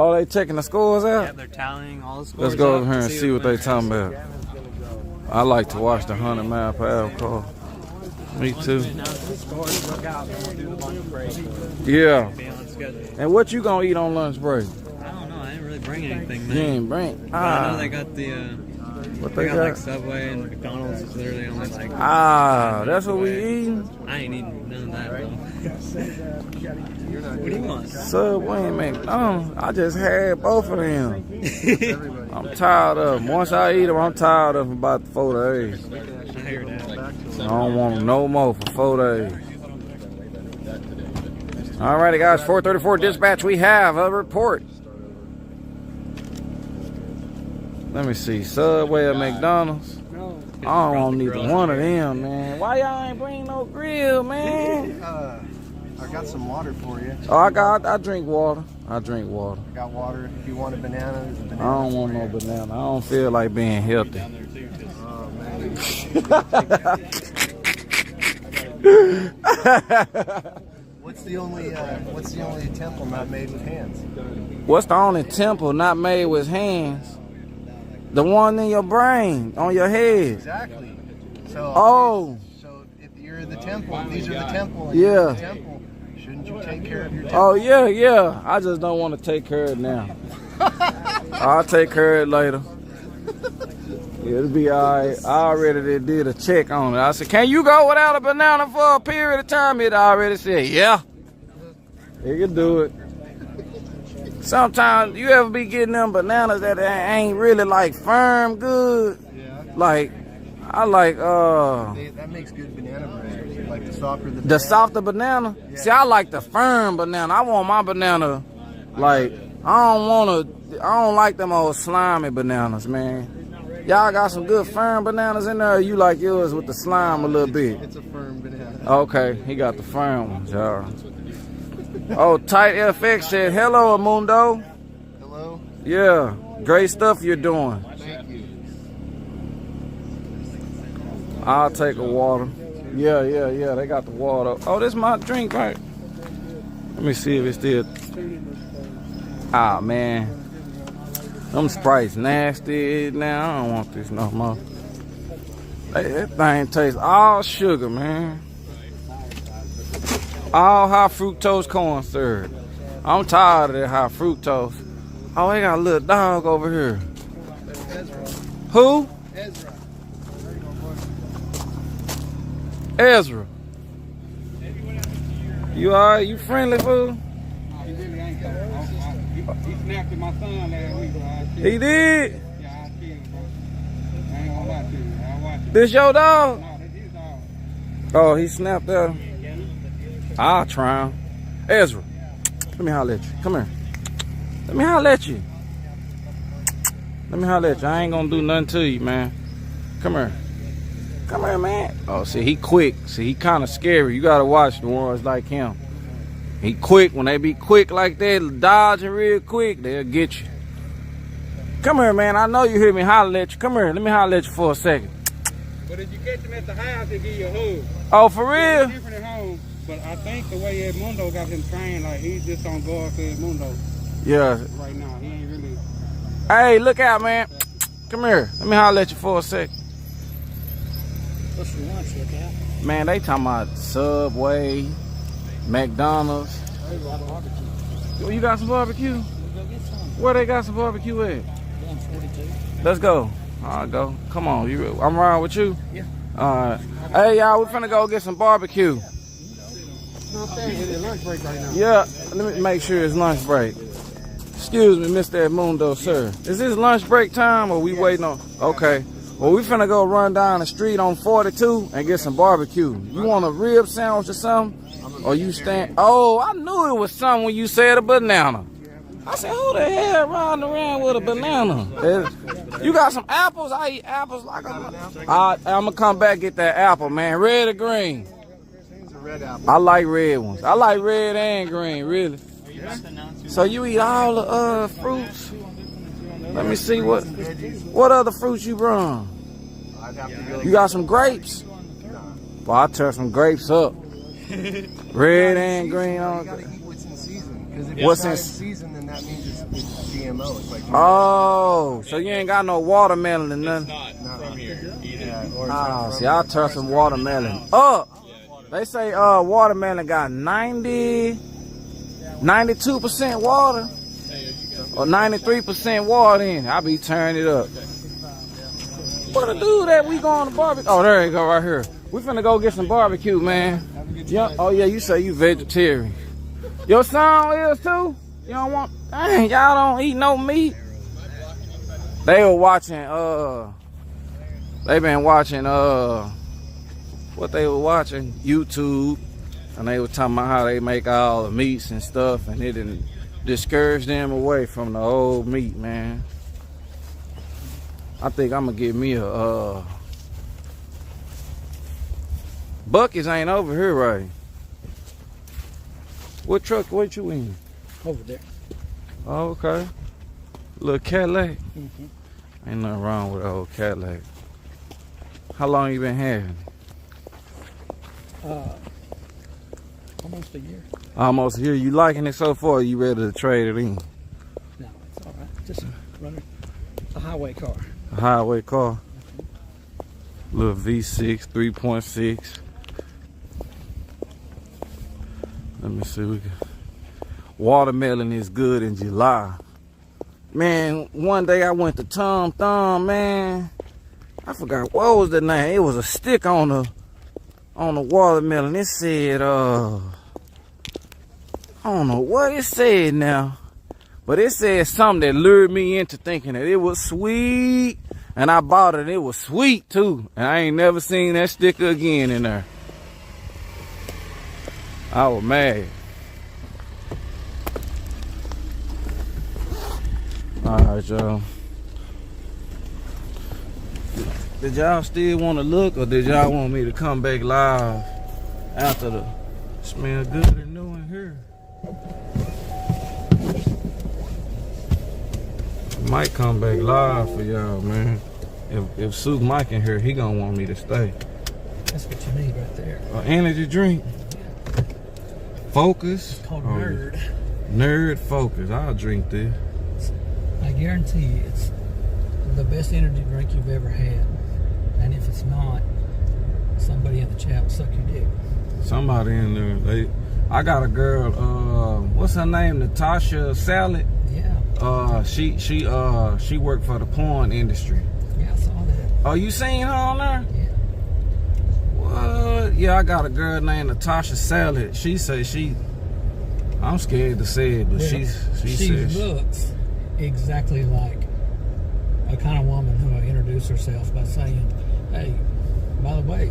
Oh, they checking the scores out? Yeah, they're tallying all the scores. Let's go over here and see what they talking about. I like to watch the 100-mile-per-hour car. Me too. Yeah. And what you gonna eat on lunch break? I don't know. I didn't really bring anything. Man. You ain't bring. I know they got the. What they got? Like Subway and McDonald's is literally only like. That's what we eating. I ain't eating none of that, bro. What do you want? Subway and McDonald's. I just had both of them. I'm tired of them. Once I eat them, I'm tired of them about 4 days. I hear that. I don't want them no more for 4 days. Alrighty, guys. 434 dispatch. We have a report. Let me see. Subway or McDonald's? I don't want neither one of them, man. Why y'all ain't bring no grill, man? I got some water for you. Oh, I drink water. I drink water. I got water. If you want a banana, there's a banana. I don't want no banana. I don't feel like being healthy. Oh, man. What's the only temple not made with hands? What's the only temple not made with hands? The one in your brain, on your head. Exactly. So, so if you're the temple, these are the temple, and you're the temple, shouldn't you take care of your temple? Oh, yeah. I just don't want to take care of it now. I'll take care of it later. It'll be all right. I already did a check on it. I said, can you go without a banana for a period of time? It already said, yeah. You can do it. Sometimes you ever be getting them bananas that ain't really like firm good. Yeah. Like I like that makes good banana bread. Like the softer the softer banana. Yeah. See, I like the firm banana. I want my banana like I don't like them old slimy bananas, man. Y'all got some good firm bananas in there, or you like yours with the slime a little bit? It's a firm banana. Okay, he got the firm ones, y'all. Oh, Tight FX said, hello, Amundo. Hello. Yeah, great stuff you're doing. Thank you. I'll take a water. Yeah, they got the water. Oh, this is my drink, right? Let me see if it's still. Ah, man. Them Sprites nasty now. I don't want this no more. That thing tastes all sugar, man. All high fructose corn syrup. I'm tired of that high fructose. Oh, they got a little dog over here. Ezra. Who? Ezra. Ezra. You alright? You friendly, fool? He really ain't though. He snapped at my son last week, bro. He did? Yeah, I killed him, bro. I ain't gonna lie to you. I watch it. This your dog? No, that's his dog. Oh, he snapped at him. I'll try him. Ezra, let me holler at you. Come here. Let me holler at you. Let me holler at you. I ain't gonna do nothing to you, man. Come here. Come here, man. Oh, see, he quick. See, he kind of scary. You gotta watch the ones like him. He quick. When they be quick like that, dodging real quick, they'll get you. Come here, man. I know you hear me holler at you. Come here. Let me holler at you for a second. But if you catch him at the house, he'll give you a hug. Oh, for real? It's different at home. But I think the way Edmundo got him trained, like he's just on guard for Edmundo. Yeah. Right now, he ain't really. Hey, look out, man. Come here. Let me holler at you for a second. What's your lunch look at? Man, they talking about Subway, McDonald's. Oh, you got some barbecue? Go get some. Where they got some barbecue at? 142. Let's go. I'll go. Come on. I'm riding with you? Yeah. Alright. Hey, y'all, we finna go get some barbecue. It's lunch break right now. Yeah, let me make sure it's lunch break. Excuse me, Mr. Edmundo, sir. Is this lunch break time or we waiting on? Okay. Well, we finna go run down the street on 42 and get some barbecue. You want a rib sandwich or something? Or you stand? Oh, I knew it was something when you said a banana. I said, who the hell riding around with a banana? You got some apples? I eat apples like I'm gonna come back and get that apple, man. Red or green? Red apple. I like red ones. I like red and green, really. So you eat all the fruits? Let me see what other fruits you brought. You got some grapes? Well, I'll tear some grapes up. Red and green. You gotta eat what's in season. Because if What's it's not in in season, then that means it's it's GMO. It's like Oh, so you ain't got no watermelon and nothing. From here. yeah, or it's Oh, not see, I'll turn some watermelon up. They say watermelon got 92% water or 93% water in it. I be turning it up. What to do that we going to barbecue? Oh, there you go right here. We finna go get some barbecue, man. Yeah. Oh yeah, you say you vegetarian. Your son is too? You don't want, dang, y'all don't eat no meat. They were watching, they been watching, what they were watching? YouTube. And they were talking about how they make all the meats and stuff. And it didn't discourage them away from the old meat, man. I think I'm gonna get me a, Buc-ee's ain't over here, right? What truck, what you in? Over there. Oh, okay. Little Cadillac. Ain't nothing wrong with an old Cadillac. How long you been having it? Almost a year. Almost a year. You liking it so far? Or you ready to trade it in? No, it's all right. Just running a highway car. A highway car. Little V6, 3.6. Let me see. Watermelon is good in July. Man, one day I went to Tom Thumb, man. I forgot what was the name. It was a stick on the watermelon. It said, I don't know what it said now. But it said something that lured me into thinking that it was sweet. And I bought it. It was sweet too. And I ain't never seen that sticker again in there. I was mad. Alright, y'all. Did y'all still want to look, or did y'all want me to come back live after the smell good and new in here? Might come back live for y'all, man. If Sue Mike in here, he gonna want me to stay. That's what you need right there. An energy drink. Focus. It's called Nerd. Nerd Focus. I'll drink this. I guarantee you it's the best energy drink you've ever had. And if it's not, somebody in the chat will suck your dick. Somebody in there. I got a girl, what's her name? Natasha Salad. Yeah. She worked for the porn industry. Yeah, I saw that. Oh, you seen her on there? Yeah. What? Yeah, I got a girl named Natasha Salad. She say I'm scared to say it, but Yeah. she She says looks exactly like a kind of woman who introduced herself by saying, hey, by the way,